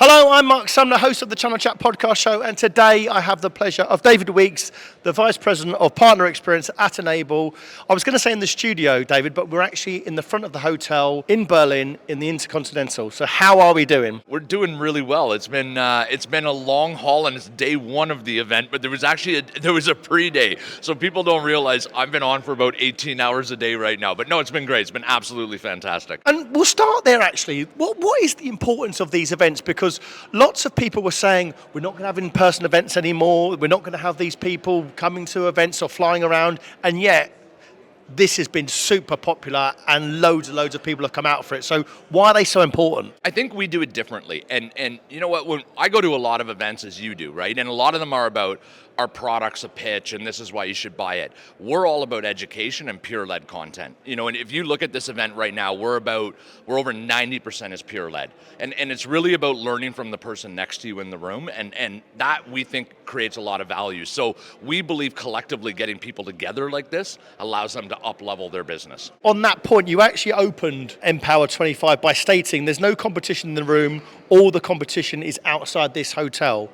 Hello, I'm Marc Sumner, host of the Channel Chat podcast show, and today I have the pleasure of David Weeks, the Vice President of Partner Experience at Enable. I was going to say in the studio, David, but we're actually in the front of the hotel in Berlin in the Intercontinental. So how are we doing? We're doing really well. It's been a long haul, and it's day one of the event, but there was a pre-day. So people don't realize I've been on for about 18 hours a day right now. But no, it's been great. It's been absolutely fantastic. And we'll start there actually. What is the importance of these events? Because lots of people were saying we're not going to have in-person events anymore, we're not going to have these people coming to events or flying around, and yet this has been super popular and loads and loads of people have come out for it. So why are they so important? I think we do it differently. And you know what, when I go to a lot of events as you do, right? And a lot of them are about our product's a pitch and this is why you should buy it. We're all about education and peer-led content. You know, and if you look at this event right now, we're over 90% is peer-led. And it's really about learning from the person next to you in the room, and that we think creates a lot of value. So we believe collectively getting people together like this allows them to up-level their business. On that point, you actually opened Empower 25 by stating there's no competition in the room, all the competition is outside this hotel.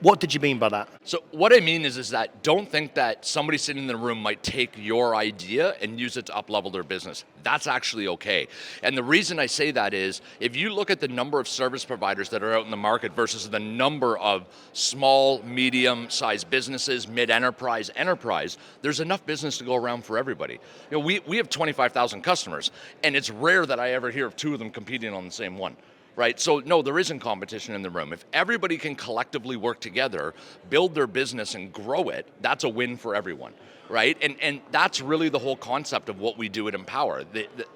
What did you mean by that? So what I mean is that don't think that somebody sitting in the room might take your idea and use it to up-level their business. That's actually okay. And the reason I say that is if you look at the number of service providers that are out in the market versus the number of small, medium-sized businesses, mid-enterprise, enterprise, there's enough business to go around for everybody. You know, we have 25,000 customers, and it's rare that I ever hear of two of them competing on the same one. Right? So no, there isn't competition in the room. If everybody can collectively work together, build their business and grow it, that's a win for everyone, right? And that's really the whole concept of what we do at Empower.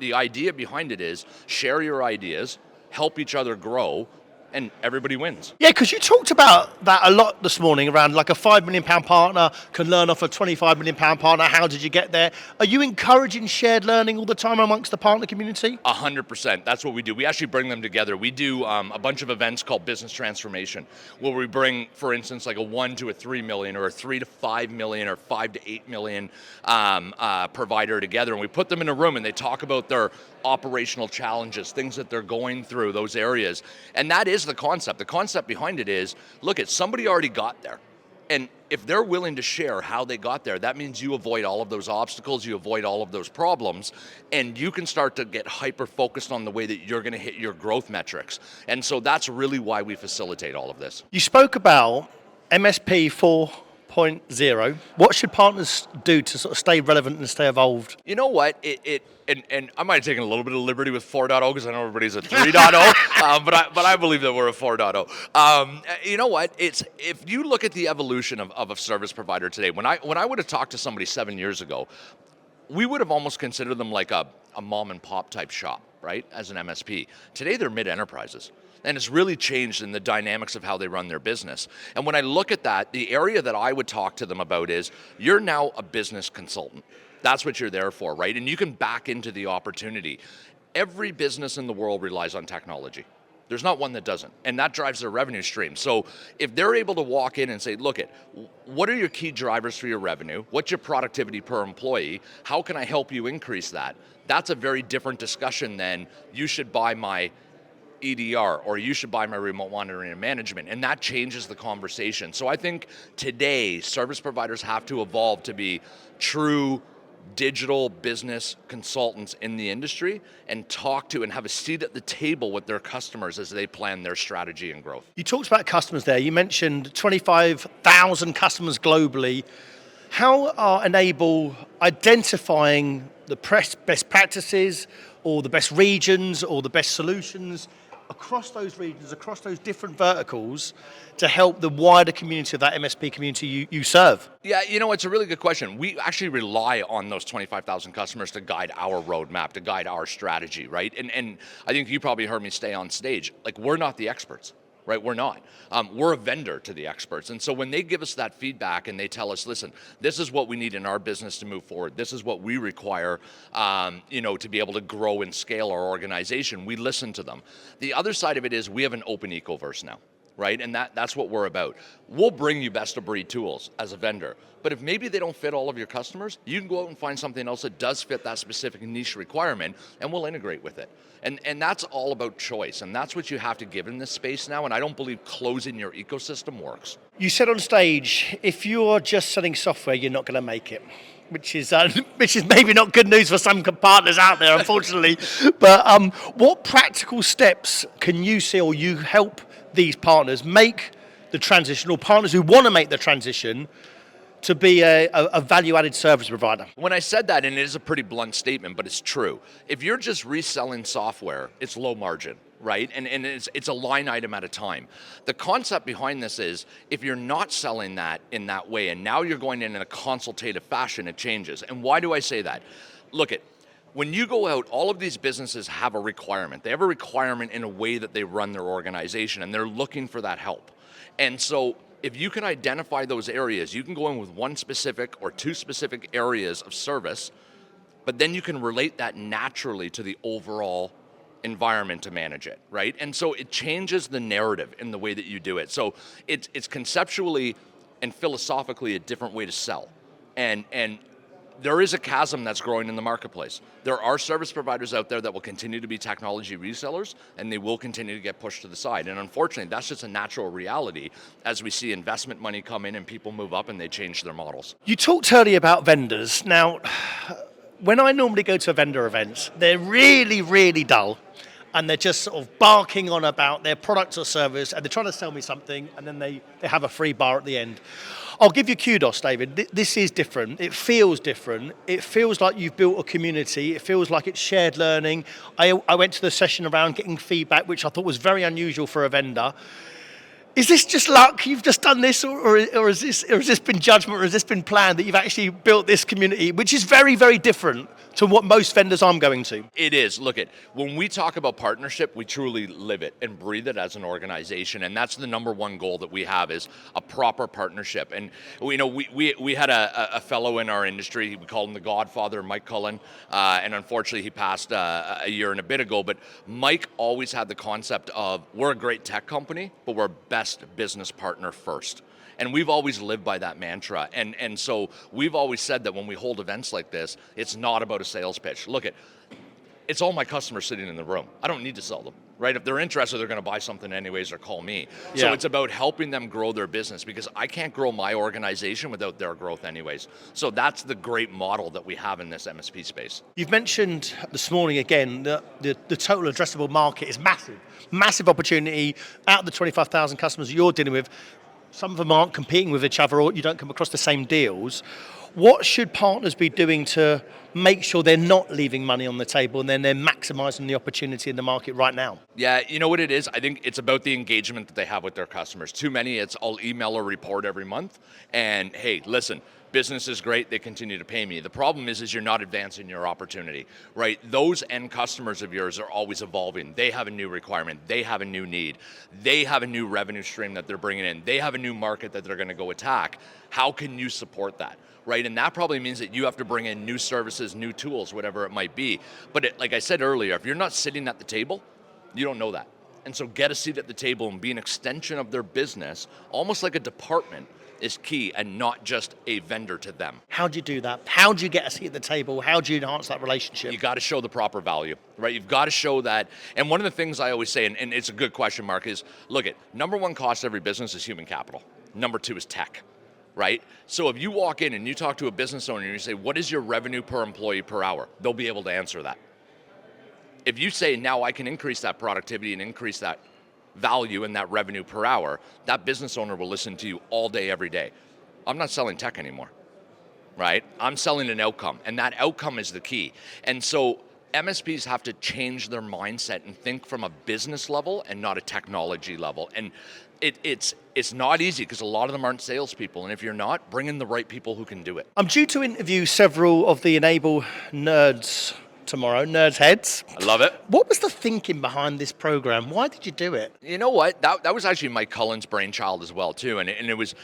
The idea behind it is share your ideas, help each other grow, and everybody wins. Yeah, because you talked about that a lot this morning around like a £5 million partner can learn off a £25 million partner. How did you get there? Are you encouraging shared learning all the time amongst the partner community? 100%. That's what we do. We actually bring them together. We do a bunch of events called Business Transformation, where we bring, for instance, like a 1 to a 3 million or a 3 to 5 million or 5 to 8 million provider together. And we put them in a room and they talk about their operational challenges, things that they're going through, those areas. And that is the concept. The concept behind it is, look, somebody already got there. And if they're willing to share how they got there, that means you avoid all of those obstacles, you avoid all of those problems, and you can start to get hyper-focused on the way that you're going to hit your growth metrics. And so that's really why we facilitate all of this. You spoke about MSP 4.0. What should partners do to sort of stay relevant and stay evolved? You know what? And I might have taken a little bit of liberty with 4.0 because I know everybody's a 3.0, but I believe that we're a 4.0. You know what? If you look at the evolution of a service provider today, when I would have talked to somebody 7 years ago, we would have almost considered them like a mom and pop type shop, right? As an MSP. Today they're mid-enterprises. And it's really changed in the dynamics of how they run their business. And when I look at that, the area that I would talk to them about is, you're now a business consultant. That's what you're there for, right? And you can back into the opportunity. Every business in the world relies on technology. There's not one that doesn't, and that drives their revenue stream. So if they're able to walk in and say, look, what are your key drivers for your revenue? What's your productivity per employee? How can I help you increase that? That's a very different discussion than you should buy my EDR, or you should buy my remote monitoring and management, and that changes the conversation. So I think today, service providers have to evolve to be true digital business consultants in the industry and talk to and have a seat at the table with their customers as they plan their strategy and growth. You talked about customers there. You mentioned 25,000 customers globally. How are Enable identifying the best practices or the best regions or the best solutions across those regions, across those different verticals, to help the wider community of that MSP community you serve? Yeah, you know, it's a really good question. We actually rely on those 25,000 customers to guide our roadmap, to guide our strategy, right? And I think you probably heard me stay on stage. Like, we're not the experts. Right, we're not. We're a vendor to the experts. And so when they give us that feedback and they tell us, listen, this is what we need in our business to move forward. This is what we require, to be able to grow and scale our organization. We listen to them. The other side of it is we have an open ecoverse now. right? And that's what we're about. We'll bring you best of breed tools as a vendor. But if maybe they don't fit all of your customers, you can go out and find something else that does fit that specific niche requirement, and we'll integrate with it. And that's all about choice, and that's what you have to give in this space now, and I don't believe closing your ecosystem works. You said on stage, if you're just selling software, you're not going to make it. Which is maybe not good news for some partners out there, unfortunately. But what practical steps can you see, or you help these partners make the transition, or partners who want to make the transition to be a value-added service provider? When I said that, and it is a pretty blunt statement, but it's true. If you're just reselling software, it's low margin, right? And it's a line item at a time. The concept behind this is, if you're not selling that in that way, and now you're going in a consultative fashion, it changes. And why do I say that? Look, when you go out, all of these businesses have a requirement. They have a requirement in a way that they run their organization, and they're looking for that help. And so if you can identify those areas, you can go in with one specific or two specific areas of service, but then you can relate that naturally to the overall environment to manage it, right? And so it changes the narrative in the way that you do it. So it's conceptually and philosophically a different way to sell. And there is a chasm that's growing in the marketplace. There are service providers out there that will continue to be technology resellers, and they will continue to get pushed to the side. And unfortunately, that's just a natural reality as we see investment money come in and people move up and they change their models. You talked earlier about vendors. Now, when I normally go to vendor events, they're really, really dull. And they're just sort of barking on about their product or service, and they're trying to sell me something, and then they have a free bar at the end. I'll give you kudos, David. This is different. It feels different. It feels like you've built a community. It feels like it's shared learning. I went to the session around getting feedback, which I thought was very unusual for a vendor. Is this just luck? You've just done this, or has this been judgment, or has this been planned that you've actually built this community, which is very, very different to what most vendors I'm going to? It is. Look, when we talk about partnership, we truly live it and breathe it as an organization, and that's the number one goal that we have, is a proper partnership. And we had a fellow in our industry, we call him the Godfather, Mike Cullen, and unfortunately he passed a year and a bit ago. But Mike always had the concept of, we're a great tech company, but we're best business partner first. And we've always lived by that mantra. And so we've always said that when we hold events like this, it's not about a sales pitch. Look, it's all my customers sitting in the room. I don't need to sell them, right? If they're interested, they're going to buy something anyways or call me. Yeah. So it's about helping them grow their business, because I can't grow my organization without their growth anyways. So that's the great model that we have in this MSP space. You've mentioned this morning again that the total addressable market is massive. Massive opportunity. Out of the 25,000 customers you're dealing with, some of them aren't competing with each other, or you don't come across the same deals. What should partners be doing to make sure they're not leaving money on the table, and then they're maximizing the opportunity in the market right now? Yeah, you know what it is? I think it's about the engagement that they have with their customers. Too many, it's I'll email a report every month, and hey, listen, business is great, they continue to pay me. The problem is you're not advancing your opportunity, right? Those end customers of yours are always evolving. They have a new requirement, they have a new need, they have a new revenue stream that they're bringing in, they have a new market that they're going to go attack. How can you support that? Right, and that probably means that you have to bring in new services, new tools, whatever it might be. But like I said earlier, if you're not sitting at the table, you don't know that. And so get a seat at the table and be an extension of their business, almost like a department, is key, and not just a vendor to them. How do you do that? How do you get a seat at the table? How do you enhance that relationship? You got to show the proper value, right? You've got to show that. And one of the things I always say, and it's a good question, Mark, is look, number one cost of every business is human capital. Number two is tech. Right? So if you walk in and you talk to a business owner and you say, what is your revenue per employee per hour? They'll be able to answer that. If you say, now I can increase that productivity and increase that value and that revenue per hour, that business owner will listen to you all day, every day. I'm not selling tech anymore, right? I'm selling an outcome, and that outcome is the key. And so MSPs have to change their mindset and think from a business level and not a technology level. And it's not easy, because a lot of them aren't salespeople. And if you're not, bring in the right people who can do it. I'm due to interview several of the Enable nerds tomorrow, Nerds Heads. I love it. What was the thinking behind this program? Why did you do it? You know what? That was actually Mike Cullen's brainchild as well too. And it was.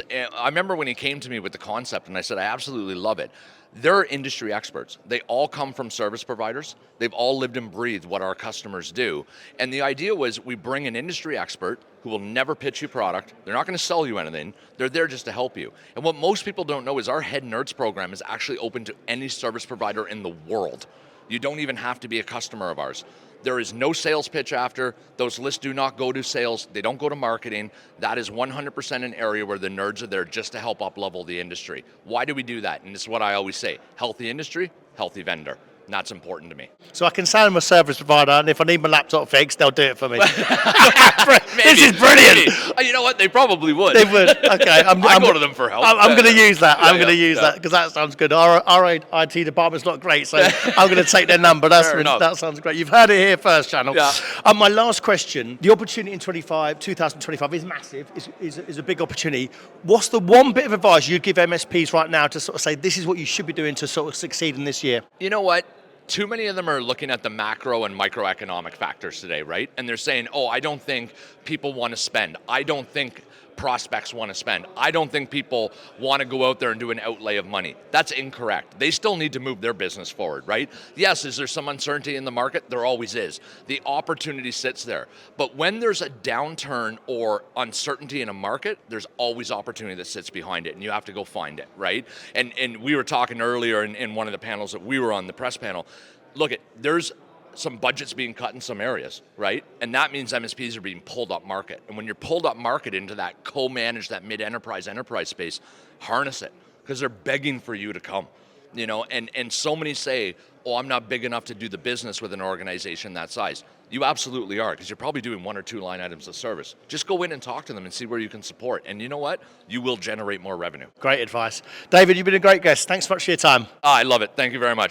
I remember when he came to me with the concept, and I said, I absolutely love it. They're industry experts. They all come from service providers. They've all lived and breathed what our customers do. And the idea was we bring an industry expert who will never pitch you product. They're not going to sell you anything. They're there just to help you. And what most people don't know is our Head Nerds program is actually open to any service provider in the world. You don't even have to be a customer of ours. There is no sales pitch after. Those lists do not go to sales. They don't go to marketing. That is 100% an area where the nerds are there just to help up-level the industry. Why do we do that? And this is what I always say. Healthy industry, healthy vendor. And that's important to me. So I can sell them a service provider, and if I need my laptop fixed, they'll do it for me. This is brilliant. Maybe. You know what? They probably would. They would. Okay. I go to them for help. I'm going to use that. I'm going to use that because that sounds good. Our IT department's not great, so I'm going to take their number. That sounds great. You've heard it here first, channel. Yeah. My last question: the opportunity in 2025 is massive. Is a big opportunity. What's the one bit of advice you'd give MSPs right now to sort of say this is what you should be doing to sort of succeed in this year? You know what? Too many of them are looking at the macro and microeconomic factors today, right? And they're saying, oh, I don't think people want to spend. I don't think prospects want to spend. I don't think people want to go out there and do an outlay of money. That's incorrect. They still need to move their business forward, right? Yes, is there some uncertainty in the market? There always is. The opportunity sits there. But when there's a downturn or uncertainty in a market, there's always opportunity that sits behind it, and you have to go find it, right? And we were talking earlier in one of the panels that we were on, the press panel. Look, there's some budgets being cut in some areas, right? And that means MSPs are being pulled up market. And when you're pulled up market into that co-managed, that mid-enterprise space, harness it, because they're begging for you to come, you know? And so many say, oh, I'm not big enough to do the business with an organization that size. You absolutely are, because you're probably doing one or two line items of service. Just go in and talk to them and see where you can support. And you know what? You will generate more revenue. Great advice. David, you've been a great guest. Thanks so much for your time. I love it. Thank you very much.